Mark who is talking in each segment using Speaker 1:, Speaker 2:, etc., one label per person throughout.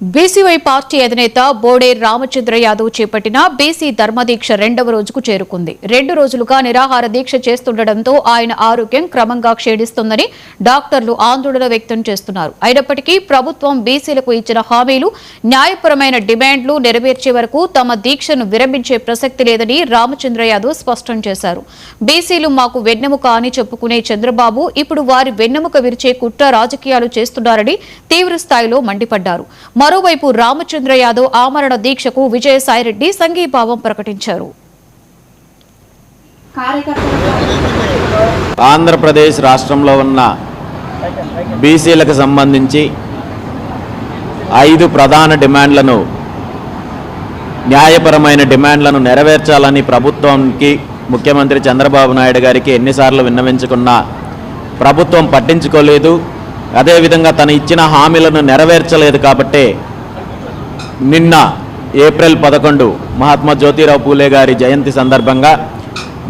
Speaker 1: BCY party అధినేత బోడే రామచంద్ర యాదవ్ చేపట్టిన BC ధర్మదీక్ష 2వ రోజుకు చేరుకుంది. 2 రోజులుగా నిరాహార దీక్ష చేస్తుండటంతో ఆయన ఆరోగ్యం క్రమంగా క్షీణిస్తుందని డాక్టర్లు ఆందోళన వ్యక్తం చేస్తున్నారు. అయినప్పటికీ ప్రభుత్వం బీసీలకు ఇచ్చిన హామీలు, న్యాయపరమైన డిమాండ్లు నెరవేర్చే వరకు తమ దీక్షను విరమించే ప్రసక్తి లేదని రామచంద్ర యాదవ్ స్పష్టం చేశారు. బీసీలు మాకు వెన్నెముక అని చెప్పుకునే చంద్రబాబు ఇప్పుడు వారి వెన్నెముక విరిచే కుట్ర రాజకీయాలు చేస్తున్నారని తీవ్ర స్థాయిలో మండిపడ్డారు. మరోవైపు రామచంద్ర యాదవ్ ఆమరణ దీక్షకు విజయసాయిరెడ్డి సంఘీభావం ప్రకటించారు.
Speaker 2: ఆంధ్రప్రదేశ్ రాష్ట్రంలో ఉన్న బీసీలకు సంబంధించి 5 ప్రధాన డిమాండ్లను, న్యాయపరమైన డిమాండ్లను నెరవేర్చాలని ప్రభుత్వానికి, ముఖ్యమంత్రి చంద్రబాబు నాయుడు గారికి ఎన్నిసార్లు విన్నవించుకున్నా ప్రభుత్వం పట్టించుకోలేదు. అదేవిధంగా తను ఇచ్చిన హామీలను నెరవేర్చలేదు. కాబట్టే నిన్న ఏప్రిల్ 11 మహాత్మా జ్యోతిరావు పూలే గారి జయంతి సందర్భంగా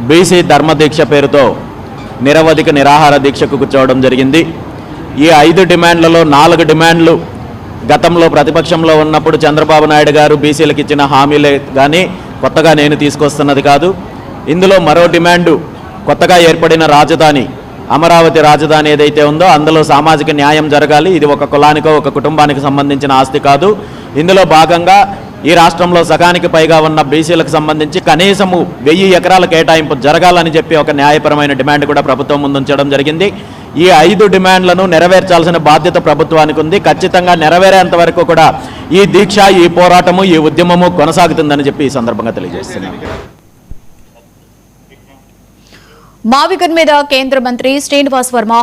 Speaker 2: బీసీ ధర్మదీక్ష పేరుతో నిరవధిక నిరాహార దీక్షకు కూర్చోవడం జరిగింది. ఈ 5 డిమాండ్లలో 4 డిమాండ్లు గతంలో ప్రతిపక్షంలో ఉన్నప్పుడు చంద్రబాబు నాయుడు గారు బీసీలకు ఇచ్చిన హామీలే కానీ కొత్తగా నేను తీసుకొస్తున్నది కాదు. ఇందులో మరో డిమాండు కొత్తగా ఏర్పడిన రాజధాని, అమరావతి రాజధాని ఏదైతే ఉందో అందులో సామాజిక న్యాయం జరగాలి. ఇది ఒక కులానికో ఒక కుటుంబానికి సంబంధించిన ఆస్తి కాదు. ఇందులో భాగంగా ఈ రాష్ట్రంలో సగానికి పైగా ఉన్న బీసీలకు సంబంధించి కనీసము 1000 ఎకరాల కేటాయింపు జరగాలని చెప్పి ఒక న్యాయపరమైన డిమాండ్ కూడా ప్రభుత్వం ముందుంచడం జరిగింది. ఈ 5 డిమాండ్లను నెరవేర్చాల్సిన బాధ్యత ప్రభుత్వానికి ఉంది. ఖచ్చితంగా నెరవేరేంత వరకు కూడా ఈ దీక్ష, ఈ పోరాటము, ఈ ఉద్యమము కొనసాగుతుందని చెప్పి ఈ సందర్భంగా తెలియజేస్తున్నాం.
Speaker 1: మావిగన్ మీద కేంద్ర మంత్రి శ్రీనివాస్ వర్మ